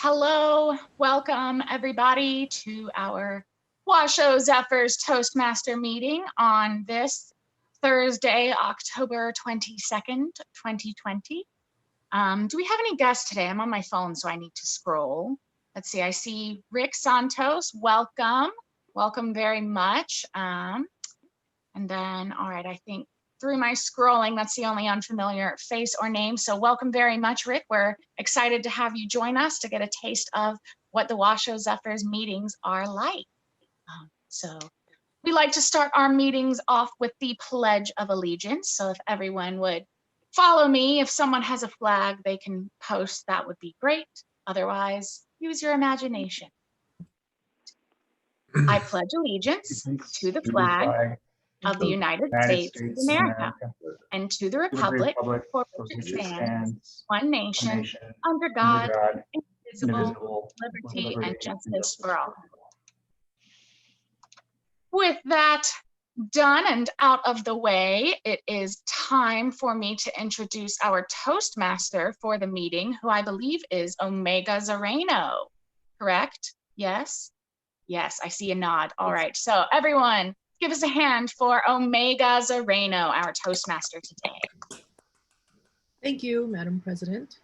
Hello, welcome everybody to our Washoe Zephyrs Toastmaster meeting on this Thursday, October 22nd, 2020. Do we have any guests today? I'm on my phone, so I need to scroll. Let's see, I see Rick Santos, welcome. Welcome very much. And then, all right, I think through my scrolling, that's the only unfamiliar face or name. So welcome very much, Rick. We're excited to have you join us to get a taste of what the Washoe Zephyrs meetings are like. So we like to start our meetings off with the Pledge of Allegiance. So if everyone would follow me, if someone has a flag they can post, that would be great. Otherwise, use your imagination. I pledge allegiance to the flag of the United States of America and to the republic for which it stands, one nation, under God, indivisible, liberty and justice for all. With that done and out of the way, it is time for me to introduce our Toastmaster for the meeting, who I believe is Omega Zareno, correct? Yes? Yes, I see a nod. All right, so everyone, give us a hand for Omega Zareno, our Toastmaster today. Thank you, Madam President.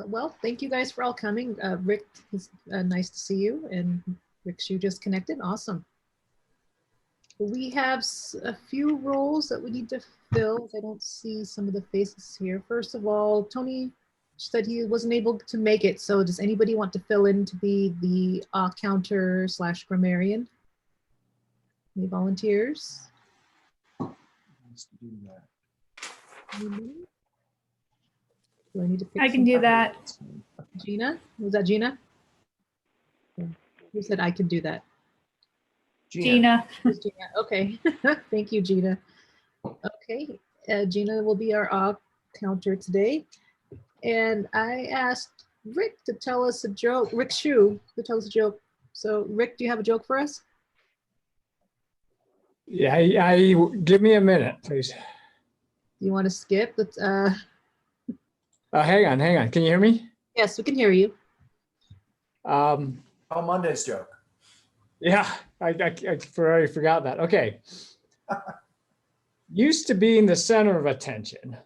Well, thank you guys for all coming. Rick, it's nice to see you, and Rick, you just connected. Awesome. We have a few roles that we need to fill. I don't see some of the faces here. First of all, Tony said he wasn't able to make it. So does anybody want to fill in to be the counter / grammarian? Any volunteers? Do I need to pick I can do that. Gina? Was that Gina? Who said I can do that? Gina. Gina. Okay. Thank you, Gina. Okay. Gina will be our counter today. And I asked Rick to tell us a joke, Rick Shue to tell us a joke. So Rick, do you have a joke for us? Yeah, give me a minute, please. You want to skip? Let's, hang on. Can you hear me? yes, we can hear you. Monday's joke. Yeah, I already forgot that. Okay. Used to being the center of attention,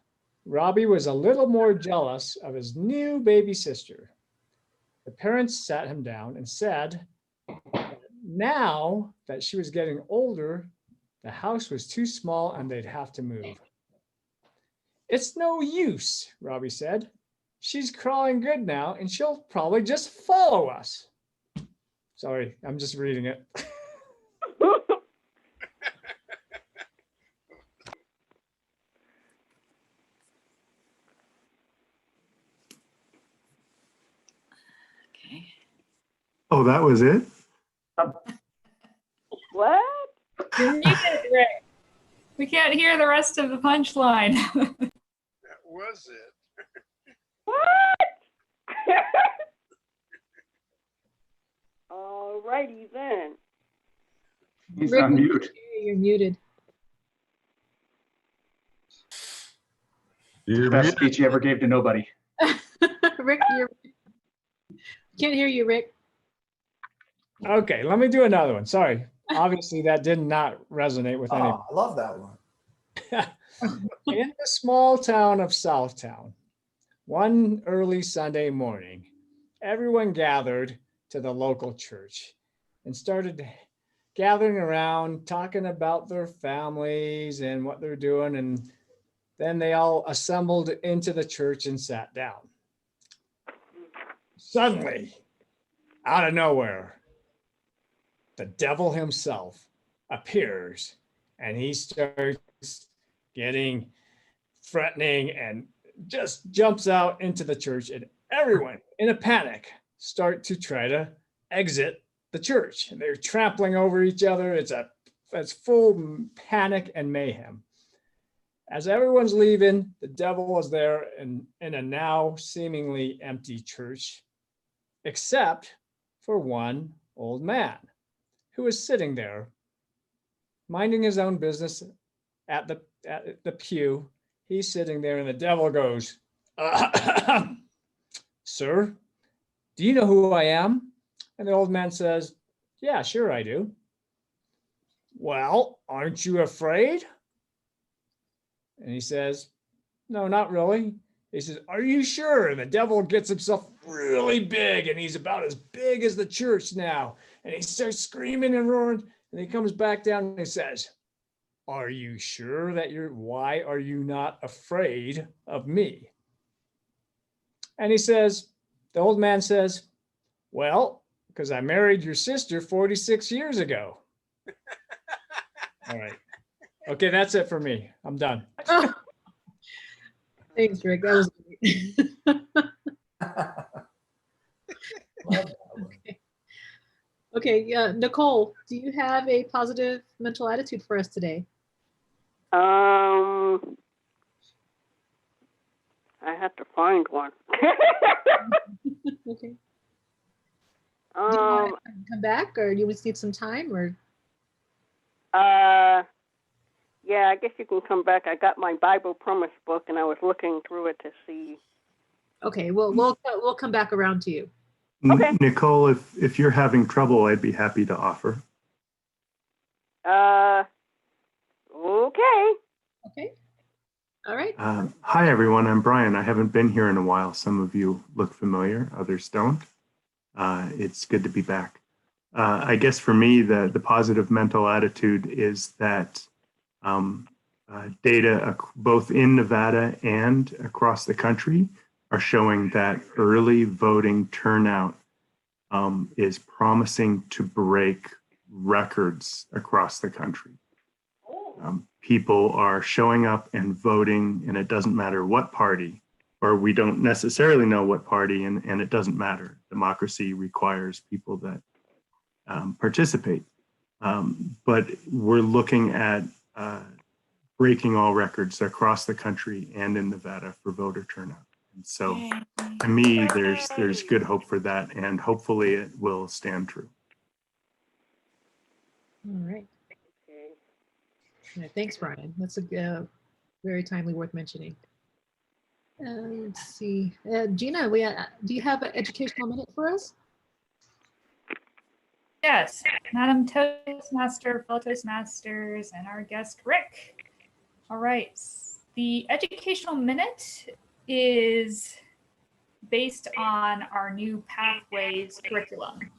Robbie was a little more jealous of his new baby sister. The parents sat him down and said, now that she was getting older, the house was too small and they'd have to move. It's no use, Robbie said. She's crawling good now and she'll probably just follow us. Sorry, I'm just reading it. Okay. Oh, that was it? What? You're muted, Rick. We can't hear the rest of the punchline. That was it. What? All righty then. He's Rick, on mute. You're muted. The best speech you ever gave to nobody. Rick, can't hear you, Rick. Okay, let me do another one. Sorry. Obviously, that did not resonate with anyone. I love that one. In the small town of Southtown, one early Sunday morning, everyone gathered to the local church and started gathering around, talking about their families and what they're doing. And then they all assembled into the church and sat down. Suddenly, out of nowhere, the devil himself appears and he starts getting threatening and just jumps out into the church, and everyone in a panic start to try to exit the church. And they're trampling over each other. It's full panic and mayhem. As everyone's leaving, the devil is there in a now seemingly empty church, except for one old man who is sitting there minding his own business at the pew. He's sitting there and the devil goes, Sir, do you know who I am? And the old man says, yeah, sure I do. Well, aren't you afraid? And he says, no, not really. He says, are you sure? And the devil gets himself really big, and he's about as big as the church now. And he starts screaming and roaring, and he comes back down and he says, are you sure that why are you not afraid of me? And he says, the old man says, well, because I married your sister 46 years ago. All right. Okay, that's it for me. I'm done. Thanks, Rick. That was great. Okay. Okay, yeah, Nicole, do you have a positive mental attitude for us today? I have to find one. Okay. Do you want to come back, or do you just need some time, or? Yeah, I guess you can come back. I got my Bible Promise book, and I was looking through it to see. Okay, well, we'll come back around to you. Okay. Nicole, if you're having trouble, I'd be happy to offer. Okay. Okay. All right. Hi, everyone. I'm Brian. I haven't been here in a while. Some of you look familiar, others don't. It's good to be back. I guess for me, the positive mental attitude is that data both in Nevada and across the country are showing that early voting turnout is promising to break records across the country. People are showing up and voting, and it doesn't matter what party, or we don't necessarily know what party, and it doesn't matter. Democracy requires people that participate. But we're looking at breaking all records across the country and in Nevada for voter turnout. And so to me, there's good hope for that, and hopefully it will stand true. All right. Yeah, thanks, Brian. That's a very timely, worth mentioning. Let's see. Gina, do you have an educational minute for us? Yes, Madam Toastmaster, fellow Toastmasters, and our guest, Rick. All right, the educational minute is based on our new Pathways curriculum.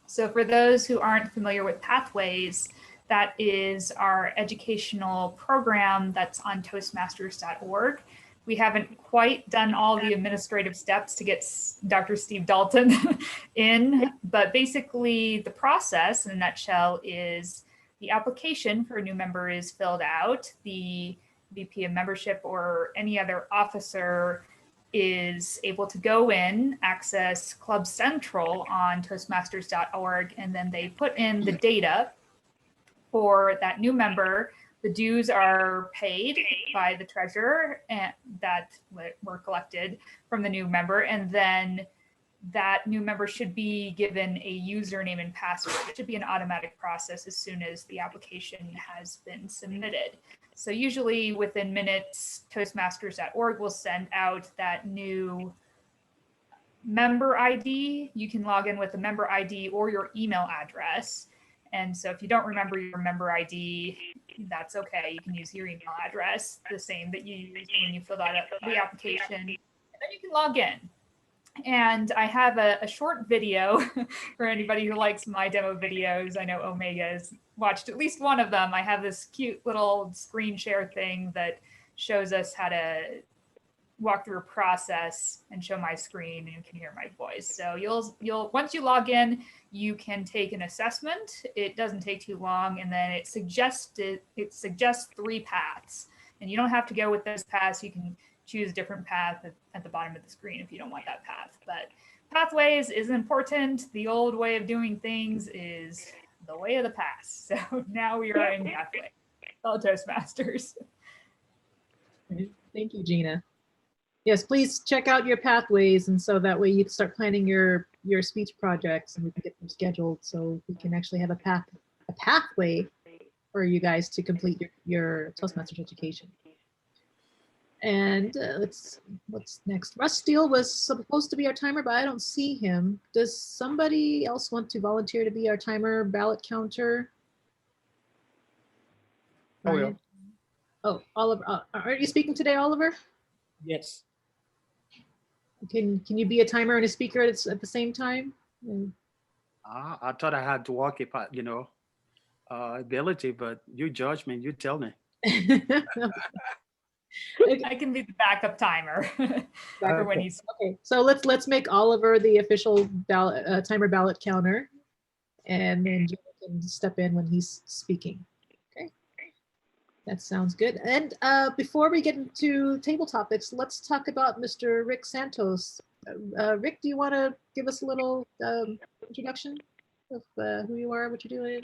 So for those who aren't familiar with Pathways, that is our educational program that's on toastmasters.org. We haven't quite done all the administrative steps to get Dr. Steve Dalton in, but basically the process in a nutshell is the application for a new member is filled out. The VP of membership or any other officer is able to go in, access Club Central on toastmasters.org, and then they put in the data for that new member. The dues are paid by the treasurer and that were collected from the new member. And then that new member should be given a username and password. It should be an automatic process as soon as the application has been submitted. So usually within minutes, toastmasters.org will send out that new member ID. You can log in with a member ID or your email address. And so if you don't remember your member ID, that's okay. You can use your email address, the same that you used when you filled out the application, and then you can log in. And I have a short video for anybody who likes my demo videos. I know Omega has watched at least one of them. I have this cute little screen share thing that shows us how to walk through a process and show my screen, and you can hear my voice. So you'll once you log in, you can take an assessment. It doesn't take too long, and then it suggests 3 paths, and you don't have to go with those paths. You can choose a different path at the bottom of the screen if you don't want that path. But Pathways is important. The old way of doing things is the way of the past. So now we are in Pathway. Fellow Toastmasters. Thank you, Gina. Yes, please check out your Pathways, and so that way you can start planning your speech projects, and we can get them scheduled so we can actually have a pathway for you guys to complete your Toastmasters education. And what's next? Russ Steele was supposed to be our timer, but I don't see him. Does somebody else want to volunteer to be our timer ballot counter? I will. Brian? Oh, Oliver, aren't you speaking today, Oliver? Yes. Can you be a timer and a speaker at the same time? I thought I had to walk it, ability, but you judge me. You tell me. I can be the backup timer for when he's. Okay, so let's make Oliver the official ballot timer ballot counter, and then Jim can step in when he's speaking. Okay, that sounds good. And before we get into table topics, let's talk about Mr. Rick Santos. Rick, do you want to give us a little introduction of who you are, what you're doing?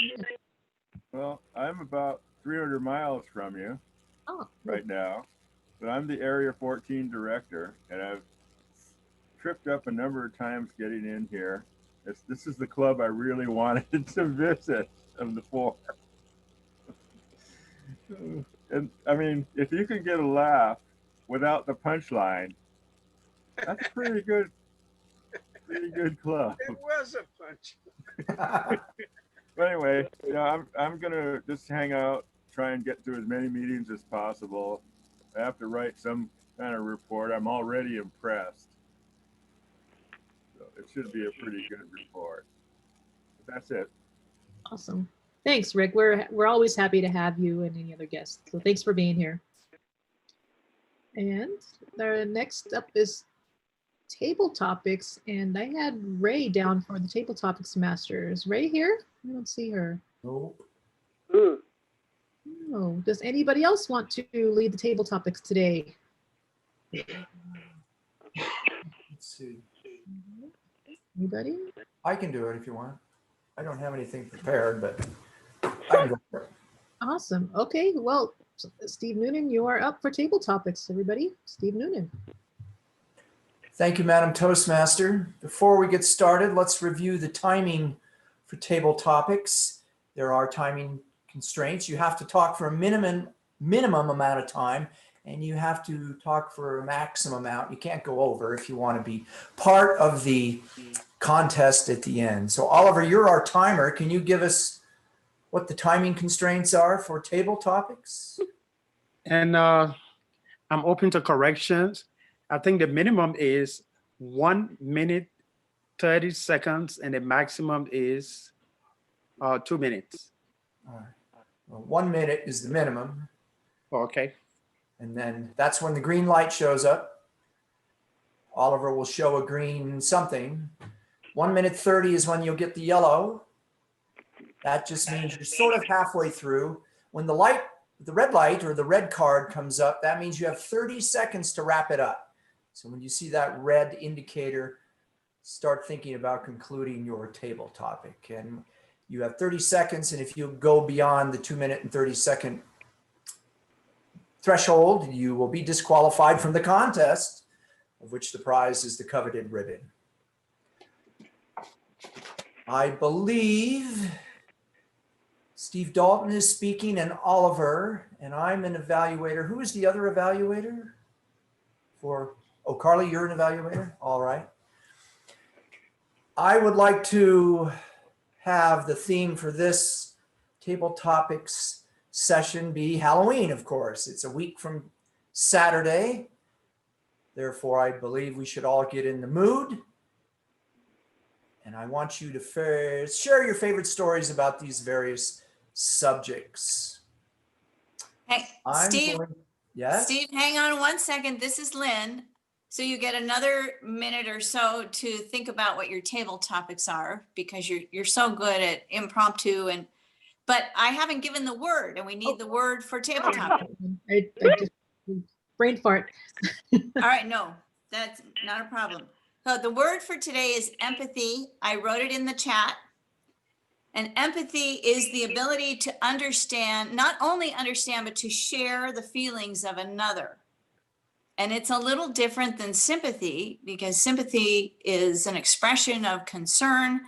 Well, I'm about 300 miles from you right now, but I'm the Area 14 director, and I've tripped up a number of times getting in here. This is the club I really wanted to visit of the four. And I mean, if you can get a laugh without the punchline, that's a pretty good club. It was a punch. But anyway, I'm gonna just hang out, try and get to as many meetings as possible. I have to write some kind of report. I'm already impressed. So it should be a pretty good report. But that's it. Awesome. Thanks, Rick. We're always happy to have you and any other guests. So thanks for being here. And the next up is table topics, and I had Ray down for the table topics master. Is Ray here? I don't see her. Nope. Oh, does anybody else want to lead the table topics today? Let's see. Anybody? I can do it if you want. I don't have anything prepared, but I can go for it. Awesome. Okay, well, Steve Noonan, you are up for table topics, everybody. Steve Noonan. Thank you, Madam Toastmaster. Before we get started, let's review the timing for table topics. There are timing constraints. You have to talk for a minimum amount of time, and you have to talk for a maximum amount. You can't go over if you want to be part of the contest at the end. So Oliver, you're our timer. Can you give us what the timing constraints are for table topics? And I'm open to corrections. I think the minimum is 1 minute, 30 seconds, and the maximum is 2 minutes. All right. Well, 1 minute is the minimum. Okay. And then that's when the green light shows up. Oliver will show a green something. 1 minute 30 is when you'll get the yellow. That just means you're sort of halfway through. When the red light or the red card comes up, that means you have 30 seconds to wrap it up. So when you see that red indicator, start thinking about concluding your table topic. And you have 30 seconds, and if you go beyond the 2 minute and 30 second threshold, you will be disqualified from the contest, of which the prize is the coveted ribbon. I believe Steve Dalton is speaking and Oliver, and I'm an evaluator. Who is the other evaluator? Oh, Carly, you're an evaluator? All right. I would like to have the theme for this table topics session be Halloween, of course. It's a week from Saturday. Therefore, I believe we should all get in the mood. And I want you to share your favorite stories about these various subjects. Hey, Yes? Steve, hang on 1 second. This is Lynn. So you get another minute or so to think about what your table topics are, because you're so good at impromptu but I haven't given the word, and we need the word for table topic. I just brain fart. All right, no, that's not a problem. So the word for today is empathy. I wrote it in the chat. And empathy is the ability to understand, not only understand, but to share the feelings of another. And it's a little different than sympathy, because sympathy is an expression of concern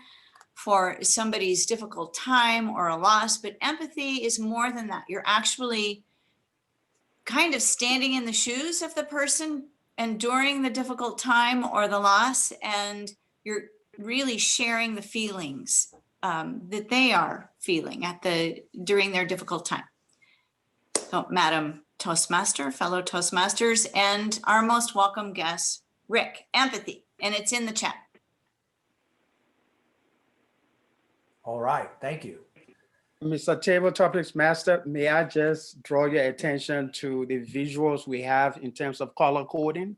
for somebody's difficult time or a loss, but empathy is more than that. You're actually kind of standing in the shoes of the person enduring the difficult time or the loss, and you're really sharing the feelings that they are feeling during their difficult time. So, Madam Toastmaster, fellow Toastmasters, and our most welcome guest, Rick, empathy, and it's in the chat. All right, thank you. Mr. Table Topics Master, may I just draw your attention to the visuals we have in terms of color coding?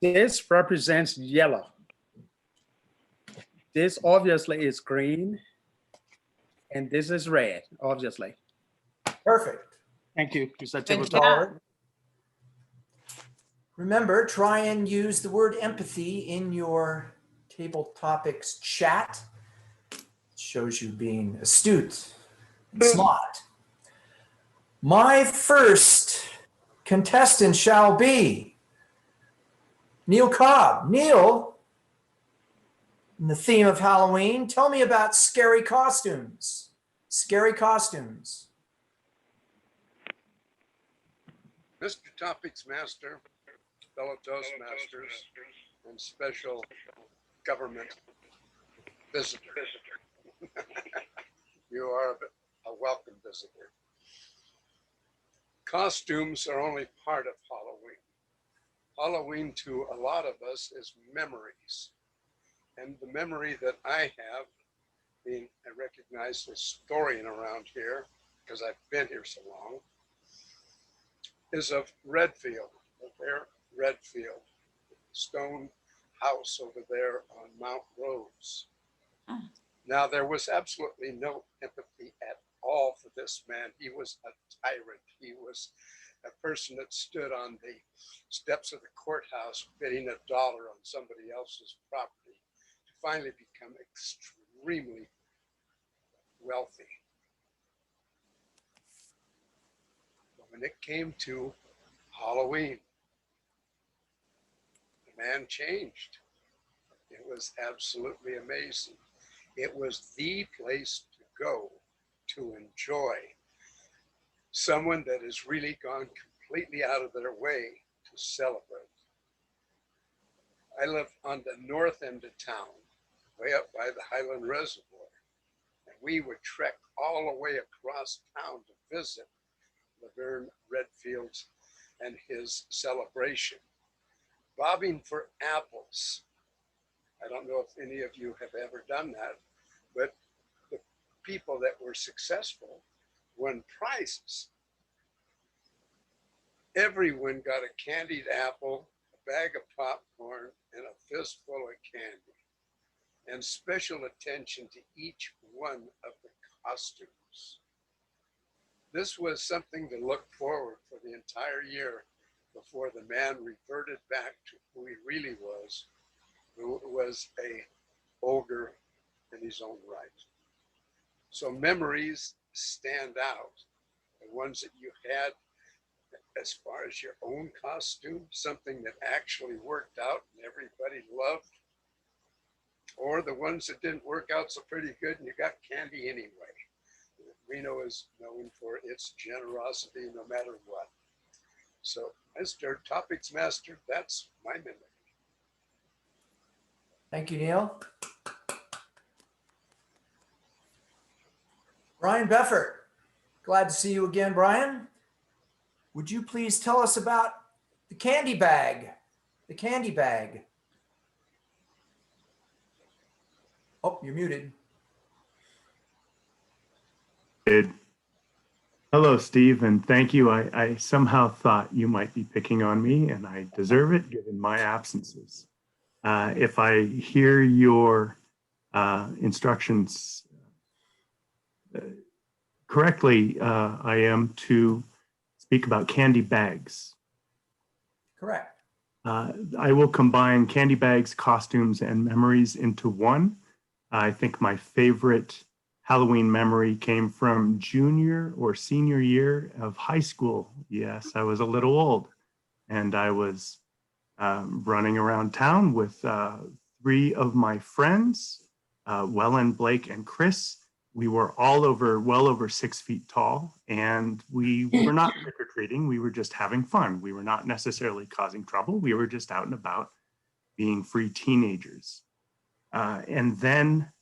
This represents yellow. This obviously is green, and this is red, obviously. Perfect. Thank you, Mr. Good Table job. Topics. Remember, try and use the word empathy in your table topics chat. It shows you being astute and smart. My first contestant shall be Neil Cobb. Neil, in the theme of Halloween, tell me about scary costumes. Scary costumes. Mr. Topics Master, fellow Toastmasters, and special government visitor. You are a welcome visitor. Costumes are only part of Halloween. Halloween to a lot of us is memories. And the memory that I have, being a recognized historian around here, because I've been here so long, is of Redfield, their Redfield, stone house over there on Mount Rose. Now, there was absolutely no empathy at all for this man. He was a tyrant. He was a person that stood on the steps of the courthouse bidding $1 on somebody else's property to finally become extremely wealthy. But when it came to Halloween, the man changed. It was absolutely amazing. It was the place to go to enjoy someone that has really gone completely out of their way to celebrate. I live on the north end of town, way up by the Highland Reservoir, and we would trek all the way across town to visit Laverne Redfield's and his celebration, bobbing for apples. I don't know if any of you have ever done that, but the people that were successful won prizes. Everyone got a candied apple, a bag of popcorn, and a fistful of candy, and special attention to each one of the costumes. This was something to look forward for the entire year before the man reverted back to who he really was, who was a ogre in his own right. So memories stand out. The ones that you had as far as your own costume, something that actually worked out and everybody loved, or the ones that didn't work out so pretty good and you got candy anyway. Reno is known for its generosity no matter what. So, Mr. Topics Master, that's my memory. Thank you, Neil. Brian Beffert, glad to see you again, Brian. Would you please tell us about the candy bag? The candy bag. Oh, you're muted. Hello, Steve, and thank you. I somehow thought you might be picking on me, and I deserve it given my absences. If I hear your instructions correctly, I am to speak about candy bags. Correct. I will combine candy bags, costumes, and memories into one. I think my favorite Halloween memory came from junior or senior year of high school. Yes, I was a little old, and I was running around town with 3 of my friends, Wellen, Blake, and Chris. we were well over 6 feet tall, and we were not trick-or-treating. We were just having fun. We were not necessarily causing trouble. We were just out and about being free teenagers. And then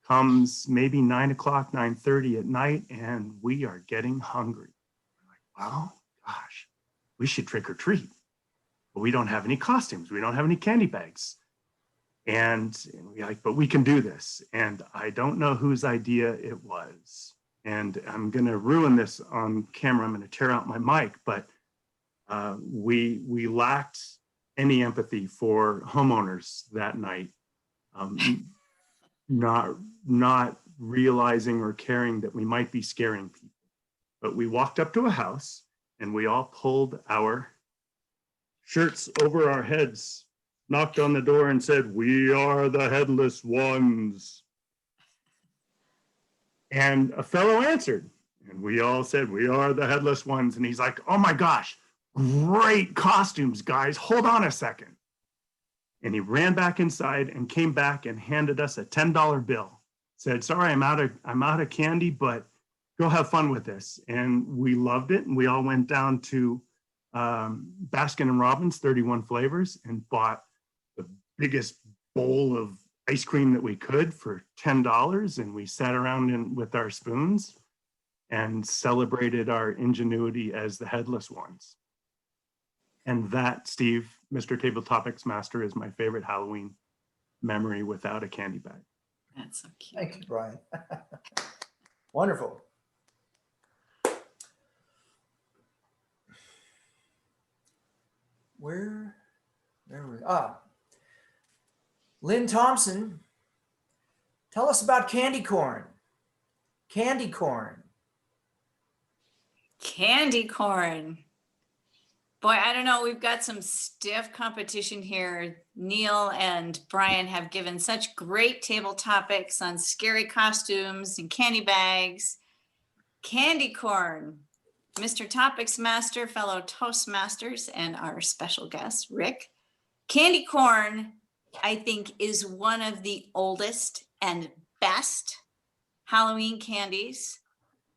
comes maybe 9 o'clock, 9:30 at night, and we are getting hungry. We're like, well, gosh, we should trick or treat. But we don't have any costumes. We don't have any candy bags. And we're like, but we can do this. And I don't know whose idea it was. And I'm going to ruin this on camera. I'm going to tear out my mic, but we lacked any empathy for homeowners that night. Not realizing or caring that we might be scaring people. But we walked up to a house and we all pulled our shirts over our heads, knocked on the door and said, "We are the headless ones." And a fellow answered, and we all said, "We are the headless ones." And he's like, "Oh my gosh, great costumes, guys. Hold on a second." And he ran back inside and came back and handed us a $10 bill. Said, "Sorry, I'm out of candy, but go have fun with this." And we loved it. And we all went down to Baskin & Robbins, 31 flavors, and bought the biggest bowl of ice cream that we could for $10. And we sat around with our spoons and celebrated our ingenuity as the headless ones. And that, Steve, Mr. Table Topics Master, is my favorite Halloween memory without a candy bag. That's so cute. Thank you, Brian. Wonderful. Where are we? Lynn Thompson, tell us about candy corn. Candy corn. Candy corn. Boy, I don't know. We've got some stiff competition here. Neil and Brian have given such great table topics on scary costumes and candy bags. Candy corn. Mr. Topics Master, fellow Toastmasters, and our special guest, Rick. Candy corn, I think, is one of the oldest and best Halloween candies.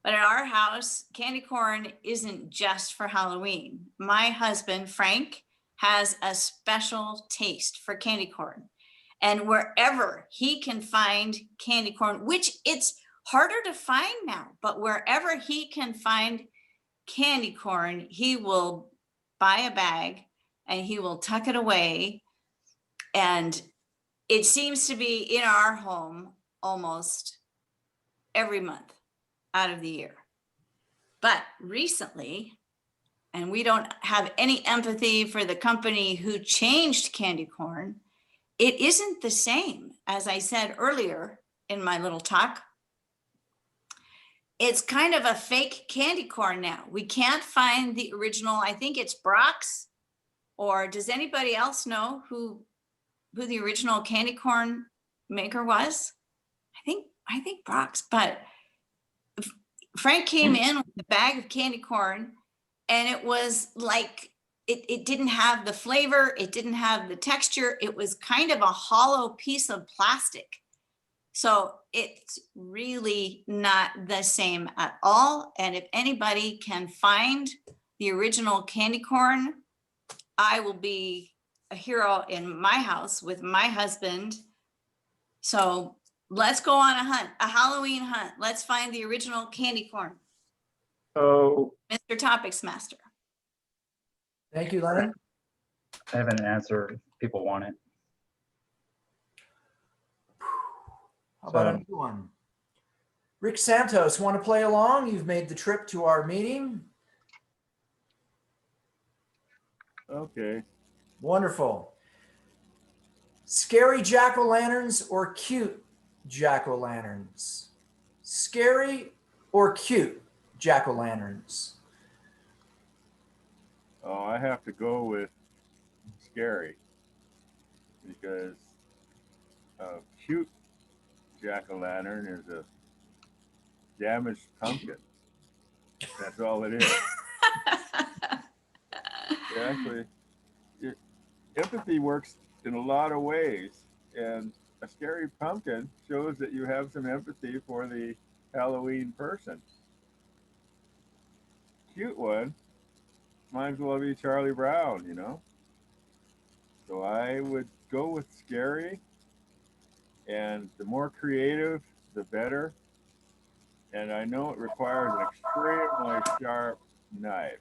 But at our house, candy corn isn't just for Halloween. My husband, Frank, has a special taste for candy corn. And wherever he can find candy corn, which it's harder to find now, but wherever he can find candy corn, he will buy a bag and he will tuck it away. And it seems to be in our home almost every month out of the year. But recently, and we don't have any empathy for the company who changed candy corn, it isn't the same. As I said earlier in my little talk, it's kind of a fake candy corn now. We can't find the original. I think it's Brock's, or does anybody else know who the original candy corn maker was? I think Brock's, but Frank came in with a bag of candy corn, and it was like, it didn't have the flavor, it didn't have the texture, it was kind of a hollow piece of plastic. So it's really not the same at all. And if anybody can find the original candy corn, I will be a hero in my house with my husband. So let's go on a hunt, a Halloween hunt. Let's find the original candy corn. So, Mr. Topics Master. Thank you, Lennon. I have an answer if people want it. How about a new one? Rick Santos, want to play along? You've made the trip to our meeting. Okay. Wonderful. Scary jack-o'-lanterns or cute jack-o'-lanterns? Scary or cute jack-o'-lanterns? Oh, I have to go with scary, because a cute jack-o'-lantern is a damaged pumpkin. That's all it is. Actually, empathy works in a lot of ways, and a scary pumpkin shows that you have some empathy for the Halloween person. Cute one might as well be Charlie Brown, you know? So I would go with scary, and the more creative, the better. And I know it requires an extremely sharp knife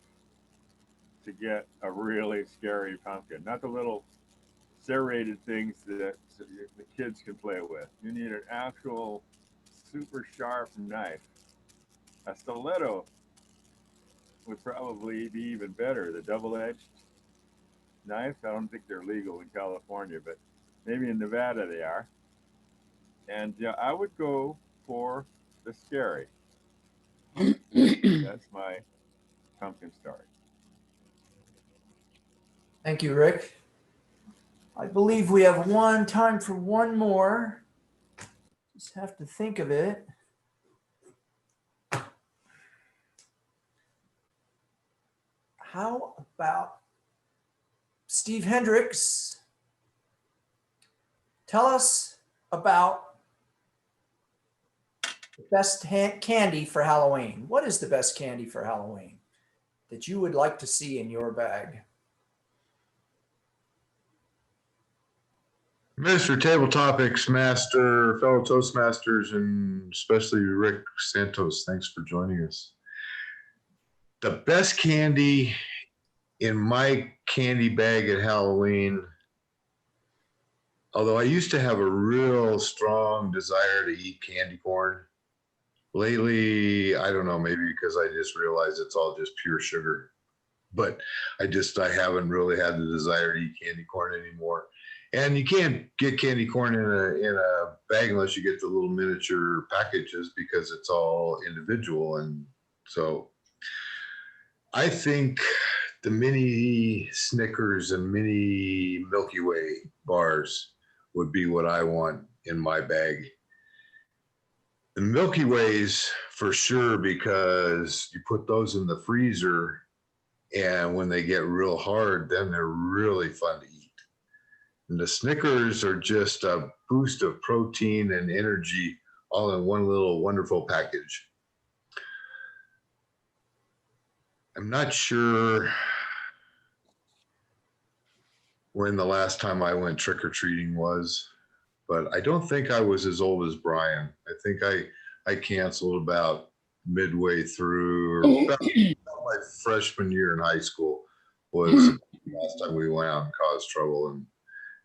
to get a really scary pumpkin, not the little serrated things that the kids can play with. You need an actual super sharp knife. A stiletto would probably be even better. The double-edged knife, I don't think they're legal in California, but maybe in Nevada they are. And yeah, I would go for the scary. That's my pumpkin story. Thank you, Rick. I believe we have time for one more. Just have to think of it. How about Steve Hendricks? Tell us about the best candy for Halloween. What is the best candy for Halloween that you would like to see in your bag? Mr. Table Topics Master, fellow Toastmasters, and especially Rick Santos, thanks for joining us. The best candy in my candy bag at Halloween, although I used to have a real strong desire to eat candy corn. Lately, I don't know, maybe because I just realized it's all just pure sugar, but I haven't really had the desire to eat candy corn anymore. And you can't get candy corn in a bag unless you get the little miniature packages because it's all individual. And so I think the mini Snickers and mini Milky Way bars would be what I want in my bag. The Milky Ways for sure, because you put those in the freezer and when they get real hard, then they're really fun to eat. And the Snickers are just a boost of protein and energy all in one little wonderful package. I'm not sure when the last time I went trick-or-treating was, but I don't think I was as old as Brian. I think I canceled about midway through, or about my freshman year in high school was the last time we went out and caused trouble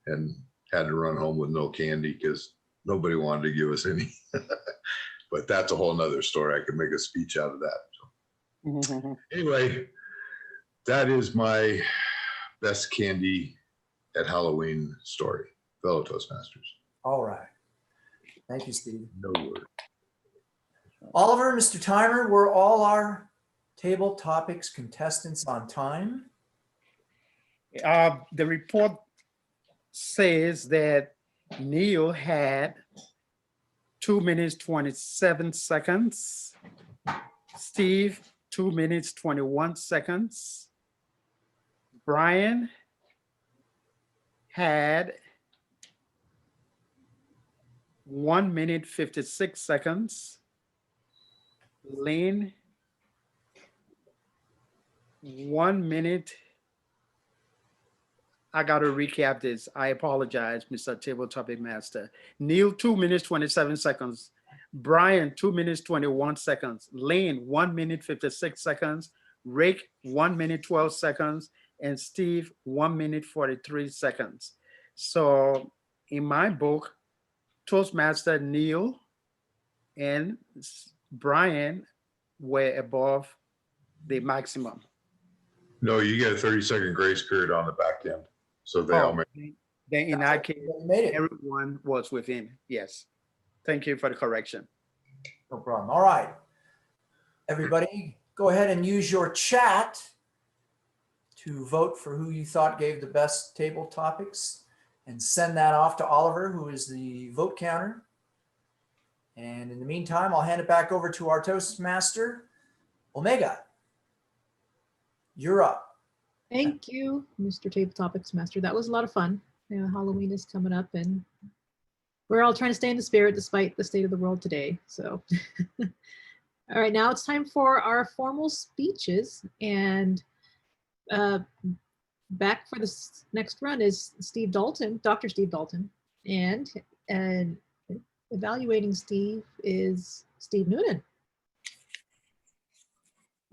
and had to run home with no candy because nobody wanted to give us any. But that's a whole nother story. I could make a speech out of that. So. Anyway, that is my best candy at Halloween story, fellow Toastmasters. All right. Thank you, Steve. No word. Oliver, Mr. Timer, were all our table topics contestants on time? The report says that Neil had 2 minutes, 27 seconds. Steve, 2 minutes, 21 seconds. Brian had 1 minute, 56 seconds. Lynn, 1 minute. I got to recap this. I apologize, Mr. Table Topic Master. Neil, 2 minutes, 27 seconds. Brian, 2 minutes, 21 seconds. Lynn, 1 minute, 56 seconds. Rick, 1 minute, 12 seconds. And Steve, 1 minute, 43 seconds. So in my book, Toastmaster Neil and Brian were above the maximum. No, you get a 30-second grace period on the back end. So they all made it. Then in that case, everyone was within. Yes. Thank you for the correction. No problem. All right. Everybody, go ahead and use your chat to vote for who you thought gave the best table topics and send that off to Oliver, who is the vote counter. And in the meantime, I'll hand it back over to our Toastmaster, Omega. You're up. Thank you, Mr. Table Topics Master. That was a lot of fun. Halloween is coming up and we're all trying to stay in the spirit despite the state of the world today. So, all right, now it's time for our formal speeches. And back for this next run is Steve Dalton, Dr. Steve Dalton. And evaluating Steve is Steve Noonan.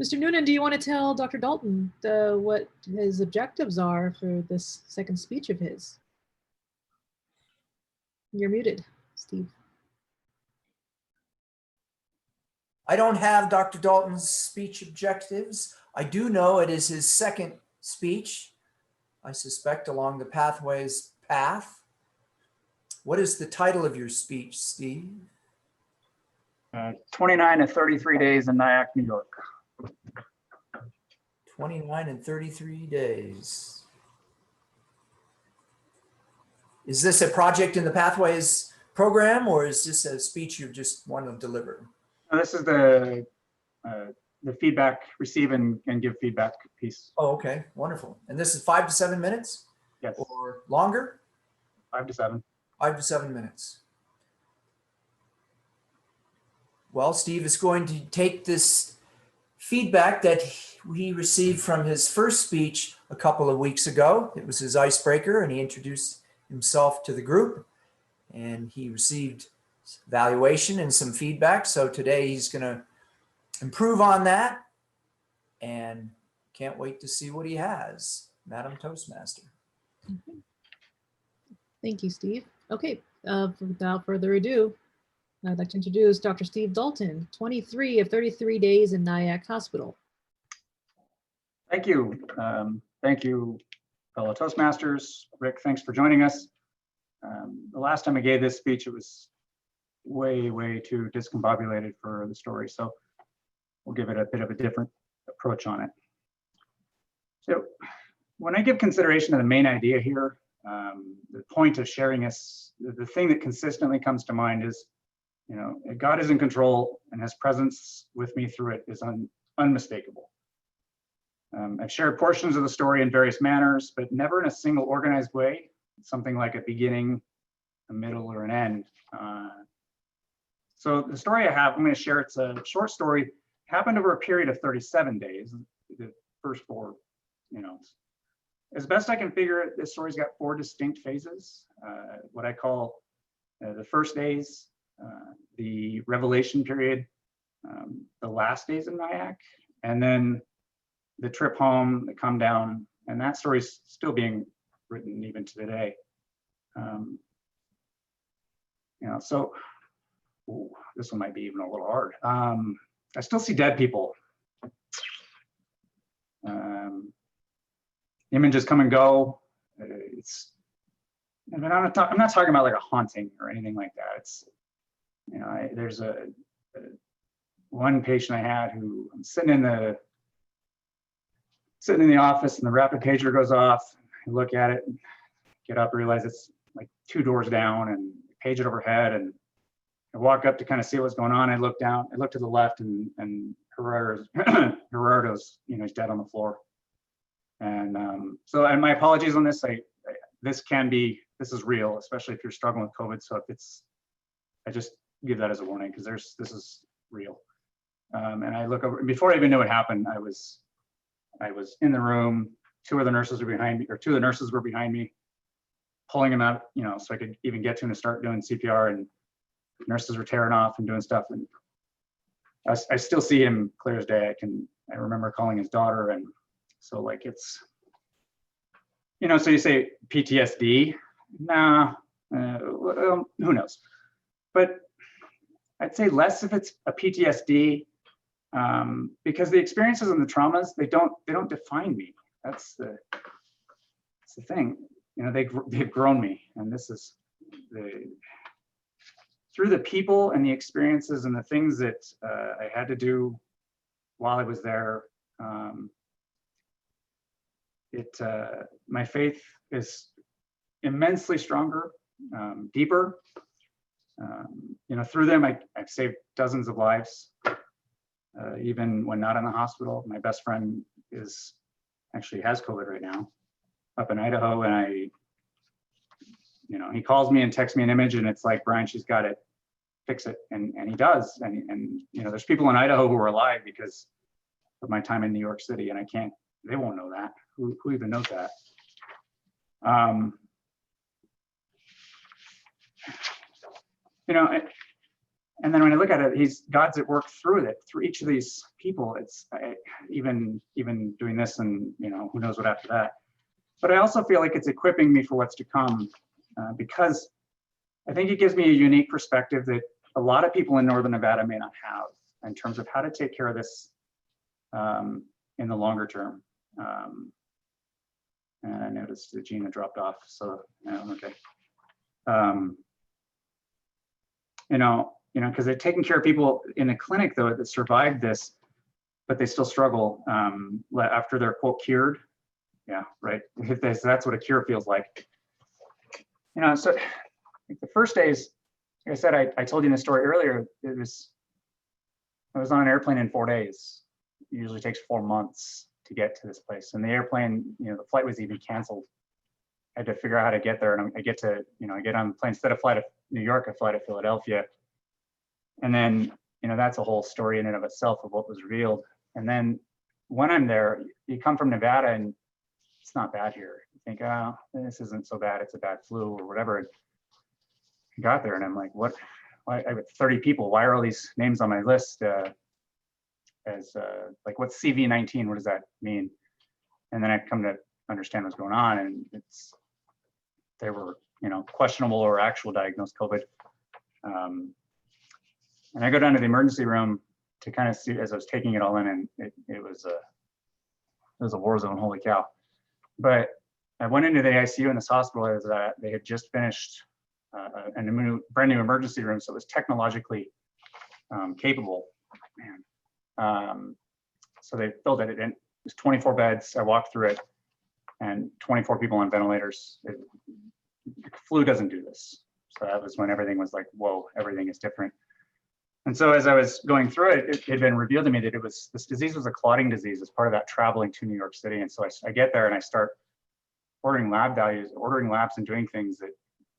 Mr. Noonan, do you want to tell Dr. Dalton what his objectives are for this second speech of his? You're muted, Steve. I don't have Dr. Dalton's speech objectives. I do know it is his second speech, I suspect, along the Pathways path. What is the title of your speech, Steve? 29 to 33 days in Nyack, New York. 29 and 33 days. Is this a project in the Pathways program, or is this a speech you just want to deliver? This is the feedback, receive and give feedback piece. Oh, okay, wonderful. And this is 5 to 7 minutes? Yes. Or longer? 5 to 7. 5 to 7 minutes. Well, Steve is going to take this feedback that he received from his first speech a couple of weeks ago. It was his icebreaker, and he introduced himself to the group, and he received evaluation and some feedback. So today he's going to improve on that, and can't wait to see what he has. Madam Toastmaster. Thank you, Steve. Okay, without further ado, I'd like to introduce Dr. Steve Dalton, 23 of 33 days in Nyack Hospital. Thank you. Thank you, fellow Toastmasters. Rick, thanks for joining us. The last time I gave this speech, it was way too discombobulated for the story. So we'll give it a bit of a different approach on it. So when I give consideration to the main idea here, the point of sharing this, the thing that consistently comes to mind is, God is in control, and his presence with me through it is unmistakable. I've shared portions of the story in various manners, but never in a single organized way, something like a beginning, a middle, or an end. So the story I have, I'm going to share, it's a short story, happened over a period of 37 days, the first 4, As best I can figure it, this story's got 4 distinct phases. What I call the first days, the revelation period, the last days in Nyack, and then the trip home, the come down, and that story's still being written even to today. So this one might be even a little hard. I still see dead people. Images come and go. I'm not talking about like a haunting or anything like that. It's, there's one patient I had who I'm sitting in the office, and the rapid pager goes off. I look at it, get up, realize it's like 2 doors down, and page it overhead, and I walk up to kind of see what's going on. I look down, I look to the left, and Gerardo's, he's dead on the floor. And and my apologies on this. This is real, especially if you're struggling with COVID. So I just give that as a warning, because this is real. And I look over, before I even knew what happened, I was in the room. 2 of the nurses were behind me, or 2 of the nurses were behind me, pulling him out, so I could even get to him to start doing CPR. And nurses were tearing off and doing stuff. And I still see him clear as day. I remember calling his daughter, and so like it's, so you say PTSD, nah, who knows? But I'd say less if it's a PTSD, because the experiences and the traumas, they don't define me. That's the thing. They've grown me, and this is through the people and the experiences and the things that I had to do while I was there. My faith is immensely stronger, deeper. Through them, I've saved dozens of lives, even when not in the hospital. My best friend actually has COVID right now up in Idaho, and you know, he calls me and texts me an image, and it's like, Brian, she's got it, fix it, and he does. And you know, there's people in Idaho who are alive because of my time in New York City, and they won't know that. Who even knows that? You know, and then when I look at it, God's at work through each of these people. It's even doing this, and you know, who knows what after that. But I also feel like it's equipping me for what's to come, because I think it gives me a unique perspective that a lot of people in Northern Nevada may not have in terms of how to take care of this in the longer term. And I noticed that Gina dropped off, so okay. You know, because they're taking care of people in a clinic though that survived this, but they still struggle after they're quote cured. Yeah, right. That's what a cure feels like. You know, so the first days, like I said, I told you in the story earlier, I was on an airplane in 4 days. It usually takes 4 months to get to this place. And the airplane, you know, the flight was even canceled. I had to figure out how to get there. And I get on the plane, instead of fly to New York, I fly to Philadelphia. And then, you know, that's a whole story in and of itself of what was revealed. And then when I'm there, you come from Nevada and it's not bad here. You think, oh, this isn't so bad. It's a bad flu or whatever. I got there and I'm like, what? Why, I have 30 people. Why are all these names on my list? Like, what's CV19? What does that mean? And then I come to understand what's going on, and they were, you know, questionable or actual diagnosed COVID. And I go down to the emergency room to kind of see as I was taking it all in, and it was a war zone. Holy cow! But I went into the ICU in this hospital as they had just finished a brand new emergency room, so it was technologically capable. Man. So they filled it in. It was 24 beds. I walked through it, and 24 people on ventilators. Flu doesn't do this. So that was when everything was like, whoa, everything is different. And so as I was going through it, it had been revealed to me that this disease was a clotting disease as part of that traveling to New York City. And so I get there and I start ordering labs and doing things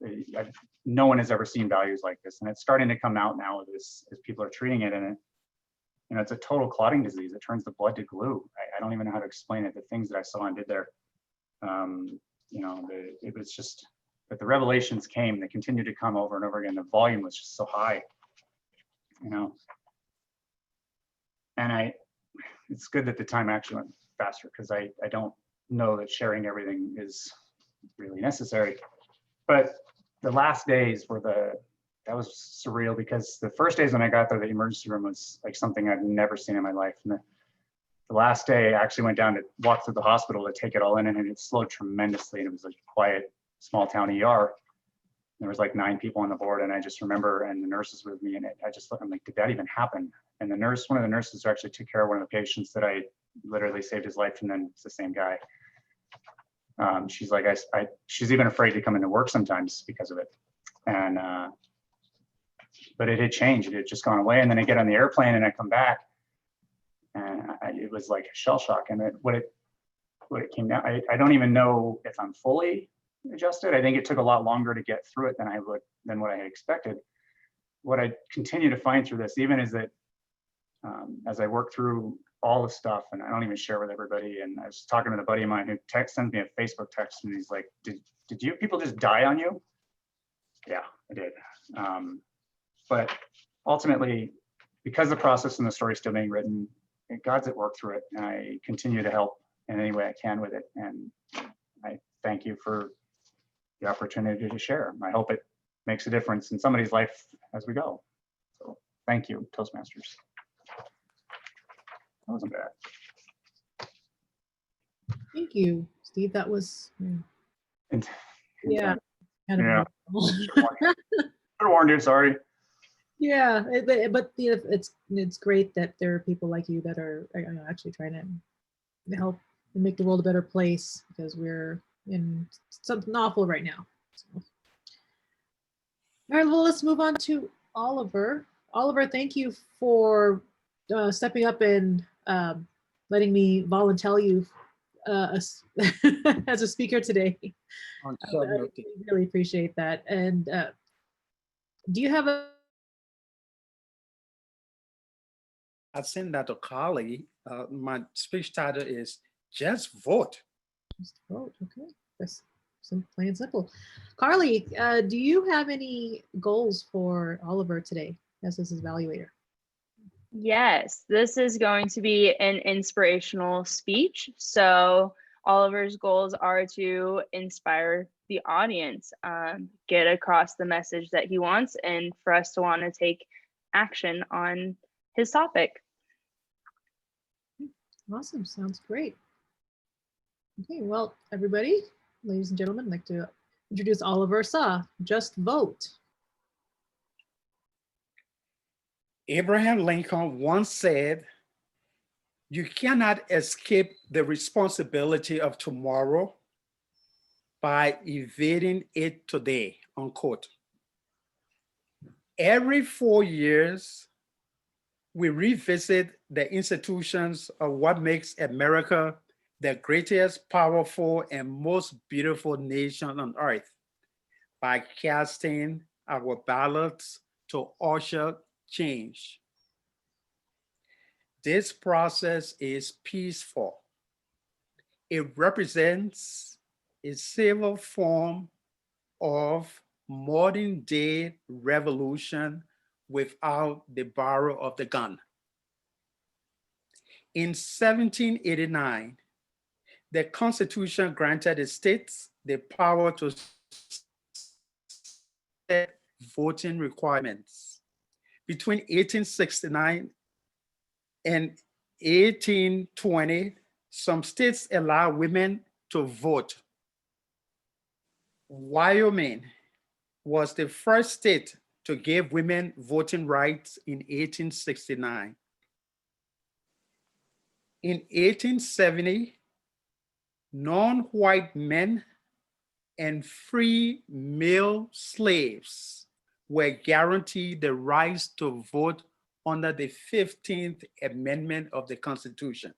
that no one has ever seen values like this. And it's starting to come out now as people are treating it. And you know, it's a total clotting disease. It turns the blood to glue. I don't even know how to explain it. The things that I saw and did there, you know, it was just, but the revelations came, they continued to come over and over again. The volume was just so high, you know. And it's good that the time actually went faster, because I don't know that sharing everything is really necessary. But the last days that was surreal, because the first days when I got there, the emergency room was like something I've never seen in my life. And the last day I actually went down to walk through the hospital to take it all in, and it slowed tremendously. And it was like a quiet, small town ER. There was like 9 people on the board, and I just remember, and the nurses with me, and I'm like, did that even happen? And one of the nurses who actually took care of one of the patients that I literally saved his life, and then it's the same guy. She's like, she's even afraid to come into work sometimes because of it. And but it had changed. It had just gone away. And then I get on the airplane and I come back, and it was like a shell shock. And what it came down, I don't even know if I'm fully adjusted. I think it took a lot longer to get through it than what I had expected. What I continue to find through this, even, is that as I work through all the stuff, and I don't even share with everybody. And I was talking to a buddy of mine who sends me a Facebook text, and he's like, did you people just die on you? Yeah, I did. But ultimately, because the process and the story is still being written, God's at work through it, and I continue to help in any way I can with it. And I thank you for the opportunity to share. I hope it makes a difference in somebody's life as we go. So thank you, Toastmasters. That wasn't bad. Thank you, Steve. That was, yeah. Kind of Yeah. Should have warned you, sorry. Yeah, but it's great that there are people like you that are actually trying to help and make the world a better place, because we're in something awful right now. So. All right, well, let's move on to Oliver. Oliver, thank you for stepping up and letting me volunteer you as a speaker today. On I short notice. really appreciate that. And do you have a I sent that to Carly. My speech title is Just Vote. Just vote? Okay, that's plain and simple. Carly, do you have any goals for Oliver today as his evaluator? Yes, this is going to be an inspirational speech. So Oliver's goals are to inspire the audience, get across the message that he wants, and for us to want to take action on his topic. Awesome, sounds great. Okay, well, everybody, ladies and gentlemen, I'd like to introduce Oliver Saw. Just vote. Abraham Lincoln once said, "You cannot escape the responsibility of tomorrow by evading it today," unquote. Every 4 years, we revisit the institutions of what makes America the greatest, powerful, and most beautiful nation on earth by casting our ballots to usher change. This process is peaceful. It represents a civil form of modern day revolution without the barrel of the gun. In 1789, the Constitution granted the states the power to set voting requirements. Between 1869 and 1820, some states allow women to vote. Wyoming was the first state to give women voting rights in 1869. In 1870, non-white men and free male slaves were guaranteed the rights to vote under the 15th Amendment of the Constitution.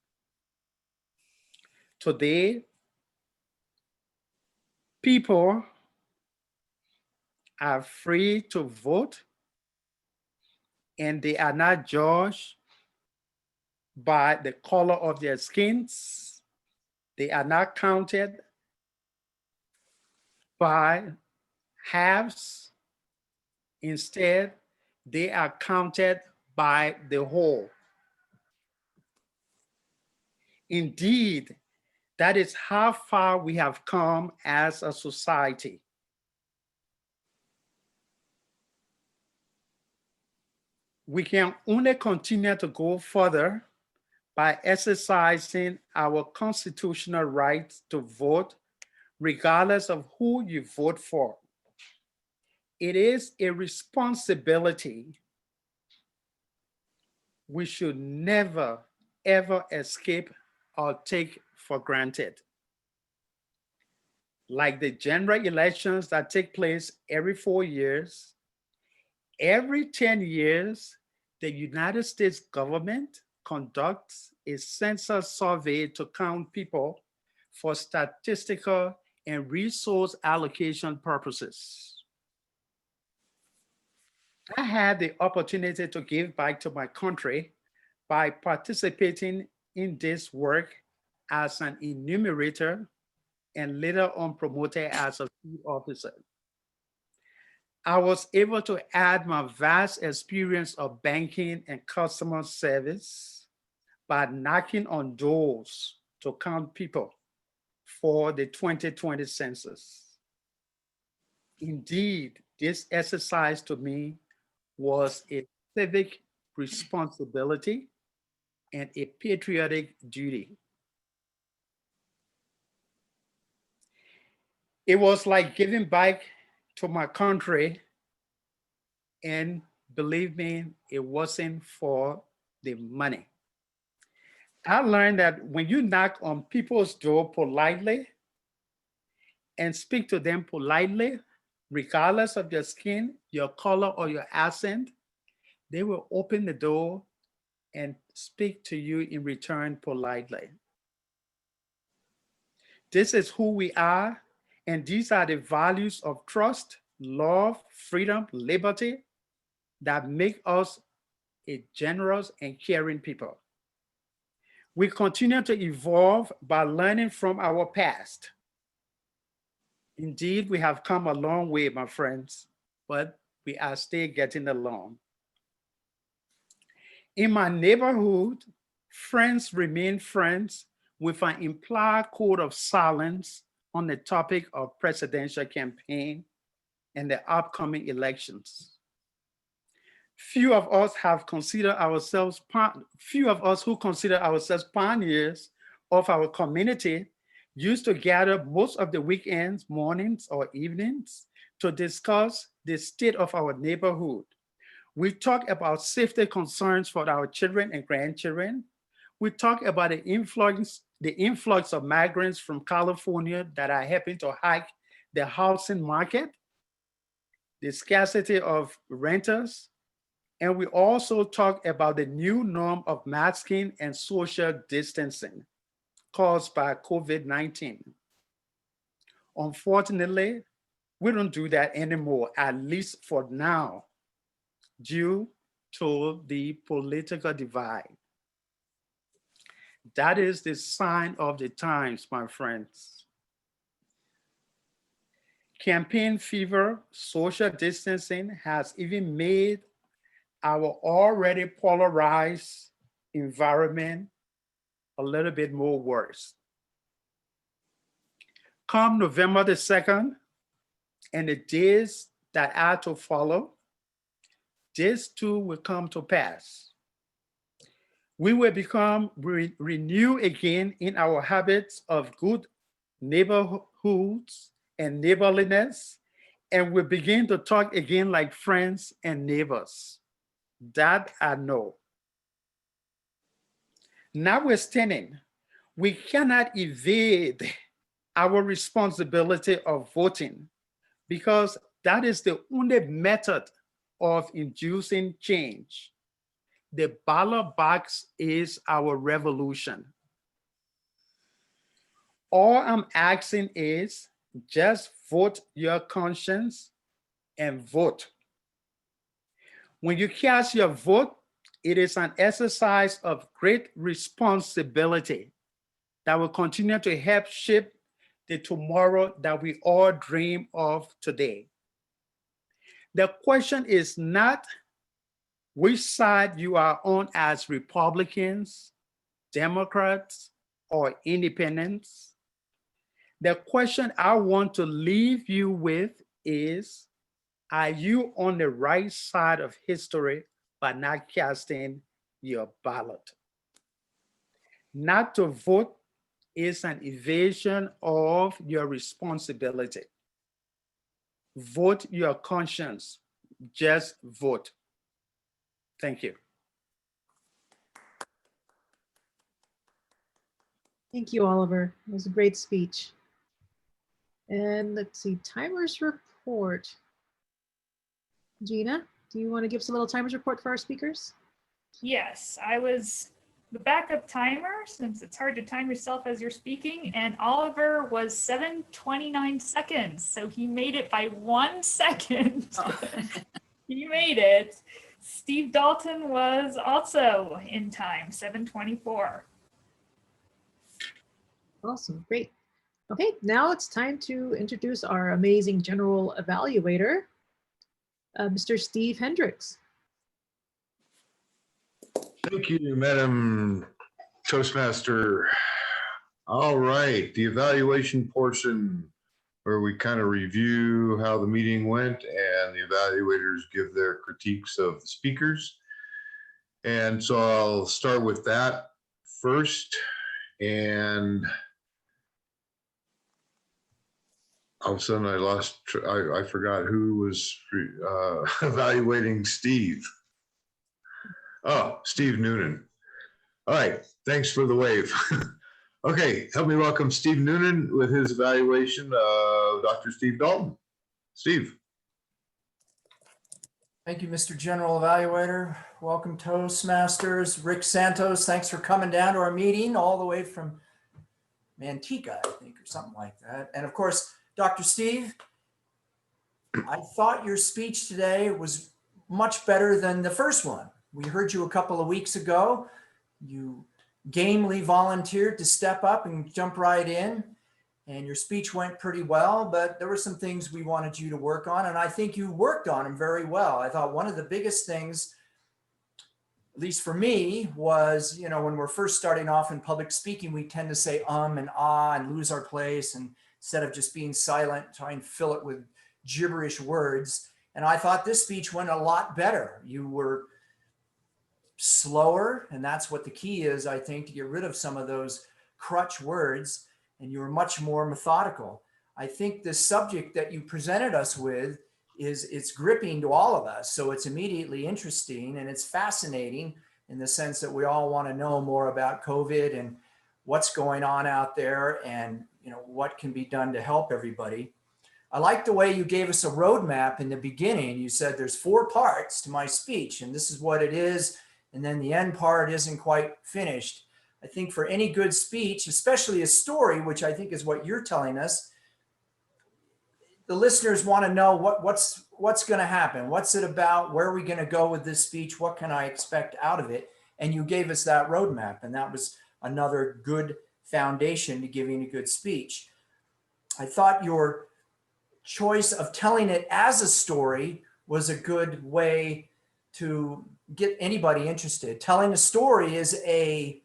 Today, people are free to vote, and they are not judged by the color of their skins. They are not counted by halves. Instead, they are counted by the whole. Indeed, that is how far we have come as a society. We can only continue to go further by exercising our constitutional right to vote, regardless of who you vote for. It is a responsibility we should never, ever escape or take for granted. Like the general elections that take place every 4 years, every 10 years, the United States government conducts a census survey to count people for statistical and resource allocation purposes. I had the opportunity to give back to my country by participating in this work as an enumerator and later on promoted as a field officer. I was able to add my vast experience of banking and customer service by knocking on doors to count people for the 2020 census. Indeed, this exercise to me was a civic responsibility and a patriotic duty. It was like giving back to my country, and believe me, it wasn't for the money. I learned that when you knock on people's door politely and speak to them politely, regardless of your skin, your color, or your accent, they will open the door and speak to you in return politely. This is who we are, and these are the values of trust, love, freedom, liberty that make us a generous and caring people. We continue to evolve by learning from our past. Indeed, we have come a long way, my friends, but we are still getting along. In my neighborhood, friends remain friends with an implied code of silence on the topic of presidential campaign and the upcoming elections. Few of us who consider ourselves pioneers of our community used to gather most of the weekends, mornings, or evenings to discuss the state of our neighborhood. We talk about safety concerns for our children and grandchildren. We talk about the influx of migrants from California that are helping to hike the housing market, the scarcity of renters, and we also talk about the new norm of masking and social distancing caused by COVID-19. Unfortunately, we don't do that anymore, at least for now, due to the political divide. That is the sign of the times, my friends. Campaign fever, social distancing has even made our already polarized environment a little bit more worse. Come November the 2nd and the days that are to follow, this too will come to pass. We will become renewed again in our habits of good neighborhoods and neighborliness, and we begin to talk again like friends and neighbors. That I know. Notwithstanding, we cannot evade our responsibility of voting because that is the only method of inducing change. The ballot box is our revolution. All I'm asking is just vote your conscience and vote. When you cast your vote, it is an exercise of great responsibility that will continue to help shape the tomorrow that we all dream of today. The question is not which side you are on as Republicans, Democrats, or independents. The question I want to leave you with is, are you on the right side of history by not casting your ballot? Not to vote is an evasion of your responsibility. Vote your conscience, just vote. Thank you. Thank you, Oliver. It was a great speech. And let's see, timers report. Gina, do you want to give us a little timers report for our speakers? Yes, I was the backup timer since it's hard to time yourself as you're speaking, and Oliver was 7:29 seconds. So he made it by 1 second. Oh. He made it. Steve Dalton was also in time, 7:24. Awesome, great. Okay, now it's time to introduce our amazing general evaluator, Mr. Steve Hendricks. Thank you, Madam Toastmaster. All right, the evaluation portion where we kind of review how the meeting went and the evaluators give their critiques of the speakers. And so I'll start with that first. And all of a sudden I lost, I forgot who was evaluating Steve. Oh, Steve Noonan. All right, thanks for the wave. Okay, help me welcome Steve Noonan with his evaluation of Dr. Steve Dalton. Steve. Thank you, Mr. General Evaluator. Welcome, Toastmasters. Rick Santos, thanks for coming down to our meeting all the way from Manteca, I think, or something like that. And of course, Dr. Steve, I thought your speech today was much better than the first one. We heard you a couple of weeks ago. You gamely volunteered to step up and jump right in. And your speech went pretty well, but there were some things we wanted you to work on. And I think you worked on them very well. I thought one of the biggest things, at least for me, was, you know, when we're first starting off in public speaking, we tend to say and ah and lose our place. And instead of just being silent, try and fill it with gibberish words. And I thought this speech went a lot better. You were slower, and that's what the key is, I think, to get rid of some of those crutch words. And you were much more methodical. I think the subject that you presented us with it's gripping to all of us. So it's immediately interesting and it's fascinating in the sense that we all want to know more about COVID and what's going on out there and, you know, what can be done to help everybody. I like the way you gave us a roadmap in the beginning. You said there's 4 parts to my speech and this is what it is. And then the end part isn't quite finished. I think for any good speech, especially a story, which I think is what you're telling us, the listeners want to know what's going to happen. What's it about? Where are we going to go with this speech? What can I expect out of it? And you gave us that roadmap. And that was another good foundation to giving a good speech. I thought your choice of telling it as a story was a good way to get anybody interested. Telling a story is a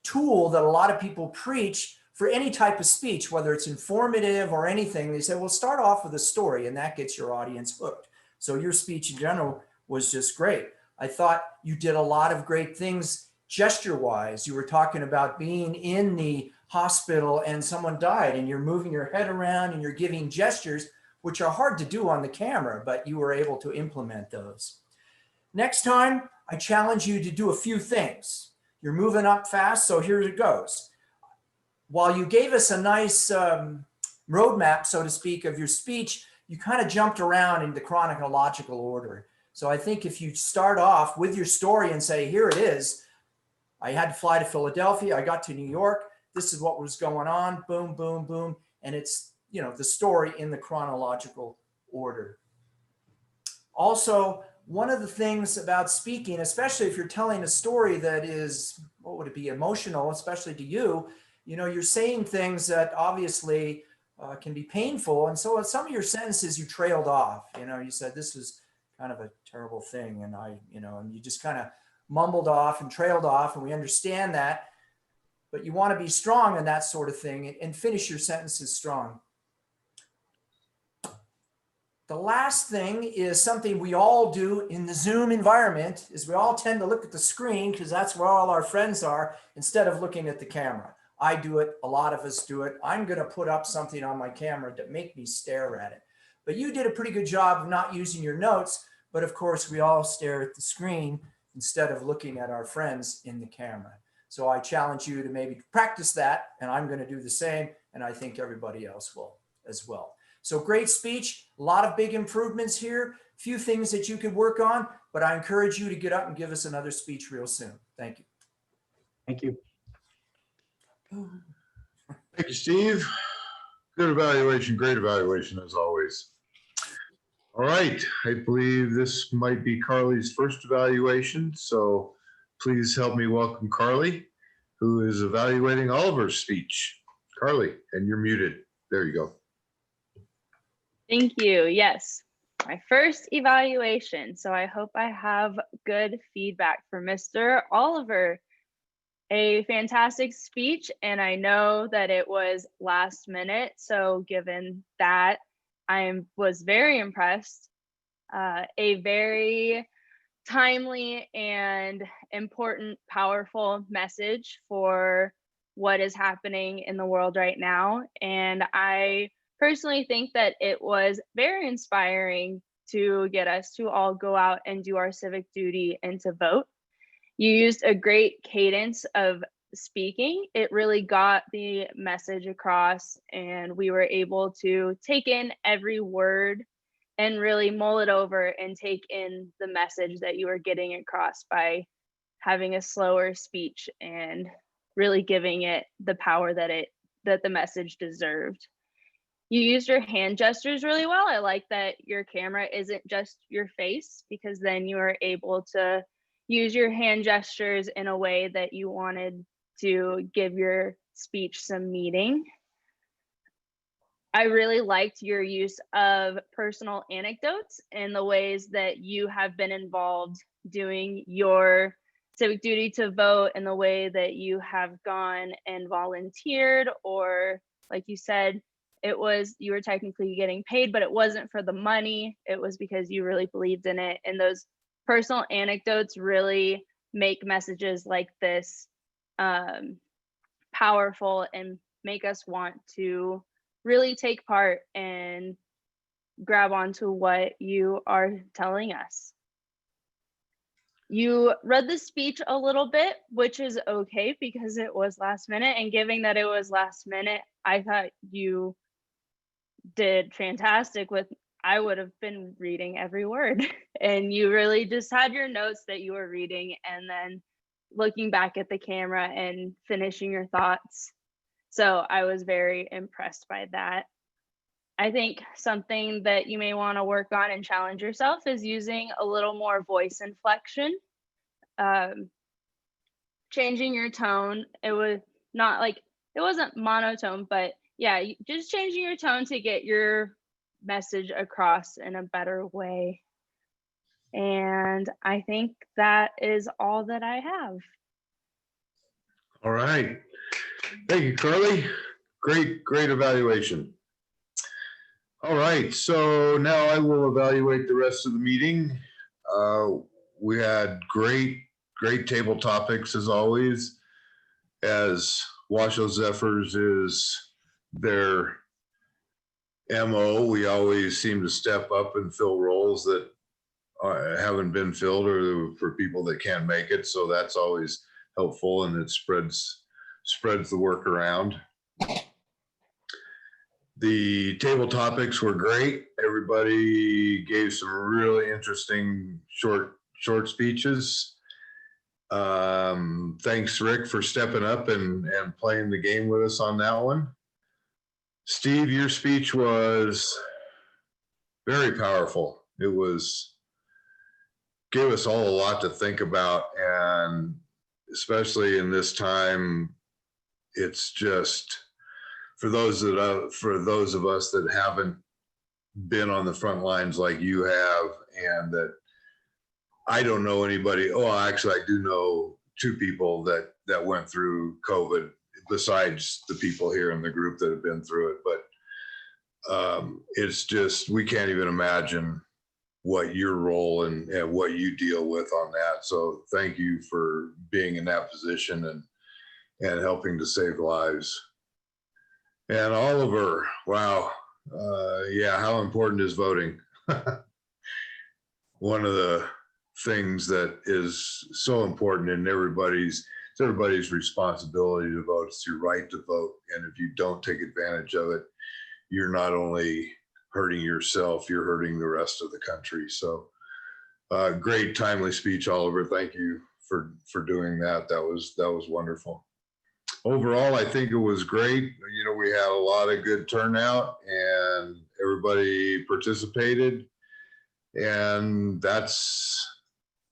tool that a lot of people preach for any type of speech, whether it's informative or anything. They say, well, start off with a story and that gets your audience hooked. So your speech in general was just great. I thought you did a lot of great things gesture-wise. You were talking about being in the hospital and someone died and you're moving your head around and you're giving gestures, which are hard to do on the camera, but you were able to implement those. Next time, I challenge you to do a few things. You're moving up fast, so here it goes. While you gave us a nice roadmap, so to speak, of your speech, you kind of jumped around in the chronological order. So I think if you start off with your story and say, here it is, I had to fly to Philadelphia, I got to New York, this is what was going on, boom, boom, boom. And it's, you know, the story in the chronological order. Also, one of the things about speaking, especially if you're telling a story that is, what would it be, emotional, especially to you, you know, you're saying things that obviously can be painful. And so some of your sentences you trailed off, you know, you said this was kind of a terrible thing. And and you just kind of mumbled off and trailed off, and we understand that, but you want to be strong in that sort of thing and finish your sentences strong. The last thing is something we all do in the Zoom environment is we all tend to look at the screen because that's where all our friends are instead of looking at the camera. I do it. A lot of us do it. I'm going to put up something on my camera to make me stare at it. But you did a pretty good job of not using your notes. But of course, we all stare at the screen instead of looking at our friends in the camera. So I challenge you to maybe practice that. And I'm going to do the same. And I think everybody else will as well. So great speech, a lot of big improvements here, few things that you could work on, but I encourage you to get up and give us another speech real soon. Thank you. Thank you. Thank you, Steve. Good evaluation, great evaluation as always. All right, I believe this might be Carly's first evaluation, so please help me welcome Carly, who is evaluating Oliver's speech. Carly, and you're muted. There you go. Thank you. Yes, my first evaluation. So I hope I have good feedback for Mr. Oliver. A fantastic speech, and I know that it was last minute. So given that, I was very impressed. A very timely and important, powerful message for what is happening in the world right now. And I personally think that it was very inspiring to get us to all go out and do our civic duty and to vote. You used a great cadence of speaking. It really got the message across, and we were able to take in every word and really mull it over and take in the message that you were getting across by having a slower speech and really giving it the power that it that the message deserved. You used your hand gestures really well. I like that your camera isn't just your face, because then you are able to use your hand gestures in a way that you wanted to give your speech some meaning. I really liked your use of personal anecdotes and the ways that you have been involved doing your civic duty to vote, and the way that you have gone and volunteered, or like you said, you were technically getting paid, but it wasn't for the money. It was because you really believed in it. And those personal anecdotes really make messages like this powerful and make us want to really take part and grab onto what you are telling us. You read the speech a little bit, which is okay because it was last minute, and given that it was last minute, I thought you did fantastic with, I would have been reading every word. And you really just had your notes that you were reading and then looking back at the camera and finishing your thoughts. So I was very impressed by that. I think something that you may want to work on and challenge yourself is using a little more voice inflection. Changing your tone. It was not like, it wasn't monotone, but yeah, just changing your tone to get your message across in a better way. And I think that is all that I have. All right. Thank you, Carly. Great evaluation. All right, so now I will evaluate the rest of the meeting. We had great table topics as always. As Washoe Zephyrs is their MO, we always seem to step up and fill roles that haven't been filled, or for people that can't make it. So that's always helpful, and it spreads the work around. The table topics were great. Everybody gave some really interesting short speeches. Thanks, Rick, for stepping up and playing the game with us on that one. Steve, your speech was very powerful. It gave us all a lot to think about, and especially in this time, it's just for those of us that haven't been on the front lines like you have, and that I don't know anybody. Oh, actually, I do know two people that went through COVID, besides the people here in the group that have been through it. But it's just, we can't even imagine what your role and what you deal with on that. So thank you for being in that position and helping to save lives. And Oliver, wow. Yeah, how important is voting? One of the things that is so important, and it's everybody's responsibility to vote. It's your right to vote. And if you don't take advantage of it, you're not only hurting yourself, you're hurting the rest of the country. So great timely speech, Oliver. Thank you for doing that. That was wonderful. Overall, I think it was great. You know, we had a lot of good turnout and everybody participated, and that's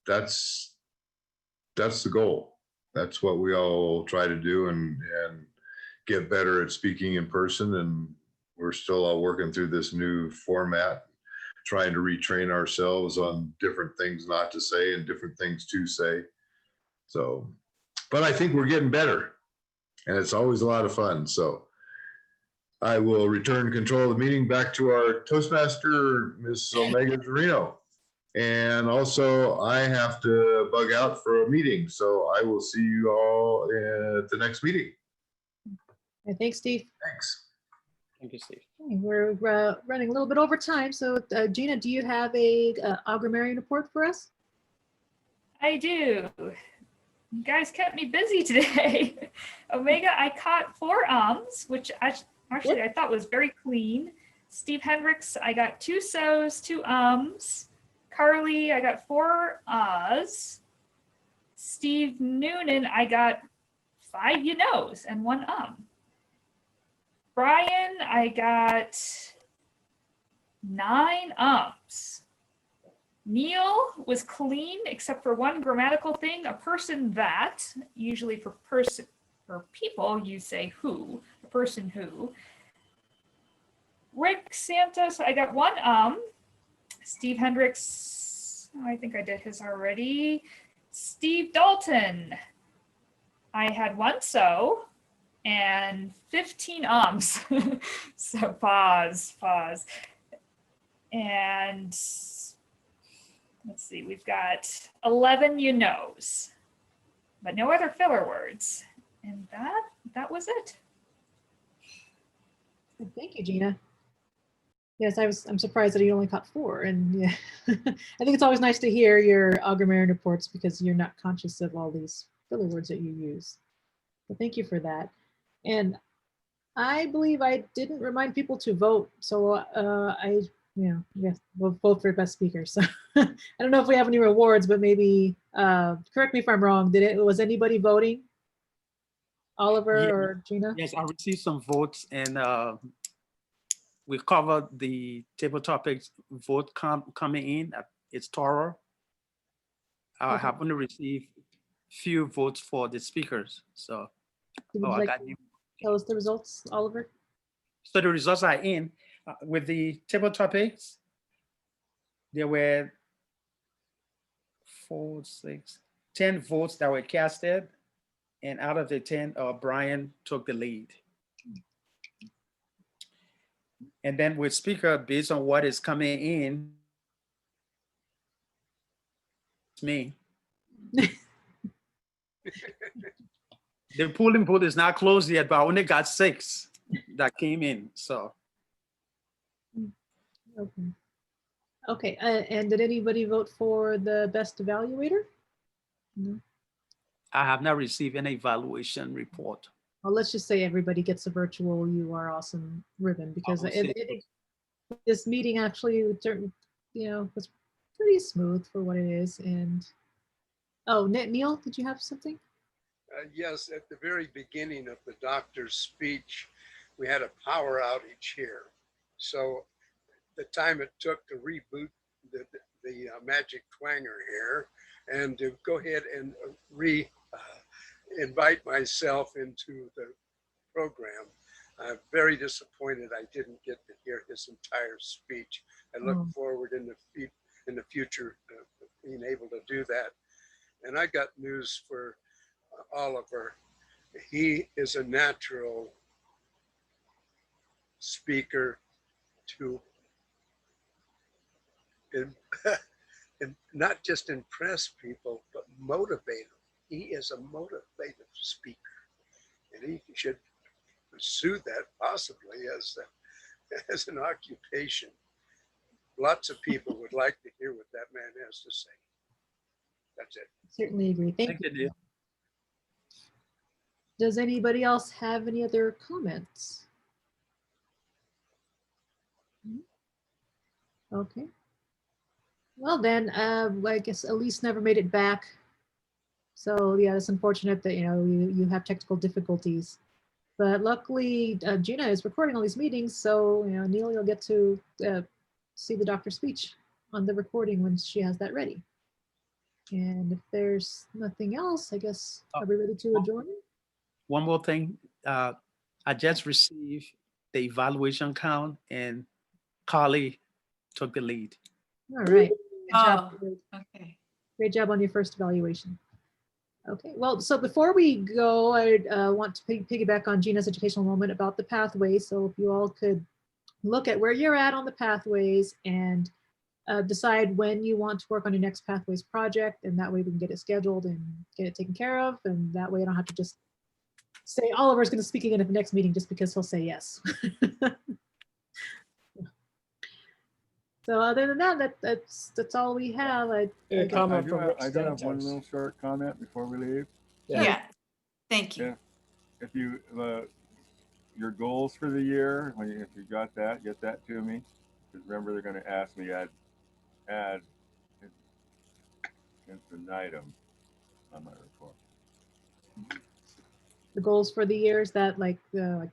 the goal. That's what we all try to do, and get better at speaking in person. And we're still all working through this new format, trying to retrain ourselves on different things not to say and different things to say. So, but I think we're getting better, and it's always a lot of fun. So I will return control of the meeting back to our Toastmaster, Ms. Omega Zorino. And also I have to bug out for a meeting. So I will see you all at the next meeting. Okay, thanks, Steve. Thanks. Thank you, Steve. Okay, we're running a little bit over time. So Gina, do you have a Agrumarian report for us? I do. You guys kept me busy today. Omega, I caught 4 ums, which actually I thought was very clean. Steve Hendricks, I got 2 so's, 2 ums. Carly, I got 4 ahs. Steve Noonan, I got 5 you knows and 1 . Brian, I got 9 ums. Neil was clean except for one grammatical thing, a person that, usually for people, you say who, a person who. Rick Santos, I got 1 Steve Hendricks, I think I did his already. Steve Dalton, I had 1 so, and 15 ums. So pause. And let's see, we've got 11 you knows, but no other filler words. And that was it. Thank you, Gina. Yes, I'm surprised that you only caught 4. And yeah, I think it's always nice to hear your Algrammarian reports because you're not conscious of all these filler words that you use. So thank you for that. And I believe I didn't remind people to vote. So we'll vote for best speaker. So I don't know if we have any rewards, but maybe correct me if I'm wrong. Was anybody voting? Oliver or Gina? Yes, I received some votes, and we covered the table topics vote coming in. It's thorough. I have only received few votes for the speakers. So I got new. Tell us the results, Oliver. So the results are in. With the table topics, there were 10 votes that were casted. And out of the 10, Brian took the lead. And then with speaker, based on what is coming in, it's me. The polling vote is not closed yet, but I only got 6 that came in, so. Okay, and did anybody vote for the best evaluator? No. I have not received an evaluation report. Well, let's just say everybody gets a virtual "You Are Awesome" ribbon because this meeting actually, was pretty smooth for what it is. And Neil, did you have something? Yes, at the very beginning of the doctor's speech, we had a power outage here. So the time it took to reboot the magic twanger here and to go ahead and invite myself into the program. I'm very disappointed I didn't get to hear his entire speech. I look forward in the future being able to do that. And I got news for Oliver. He is a natural speaker to and not just impress people, but motivate them. He is a motivative speaker, and he should pursue that possibly as an occupation. Lots of people would like to hear what that man has to say. That's it. Certainly agree. Thank you. Does anybody else have any other comments? Okay. Well then, I guess Elise never made it back. So yeah, it's unfortunate that you have technical difficulties. But luckily, Gina is recording all these meetings, so Neil, you'll get to see the doctor's speech on the recording when she has that ready. And if there's nothing else, I guess are we ready to adjourn? One more thing, I just received the evaluation count, and Carly took the lead. All right. Good job. Okay. Great job on your first evaluation. Okay, well, so before we go, I want to piggyback on Gina's educational moment about the pathways. So if you all could look at where you're at on the pathways and decide when you want to work on your next pathways project, and that way we can get it scheduled and get it taken care of. And that way I don't have to just say Oliver's going to speak again at the next meeting just because he'll say yes. So other than that, that's all we have. I do have one little short comment before we leave. Yeah. Thank you. Yeah. If you your goals for the year, if you got that, get that to me. Because remember, they're going to ask me add infinitum on my report. The goals for the year, is that like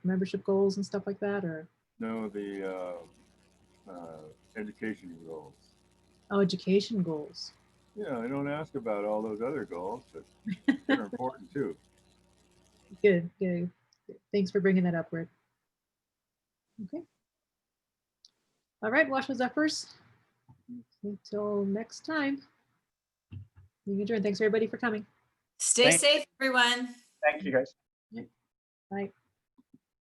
membership goals and stuff like that, or? No, the education goals. Oh, education goals. Yeah, I don't ask about all those other goals, but they're important too. Good, good. Thanks for bringing that up, Rick. Okay. All right, Washoe Zephyrs. Until next time. You can adjourn. Thanks everybody for coming. Stay safe, everyone. Thank you, guys. Bye.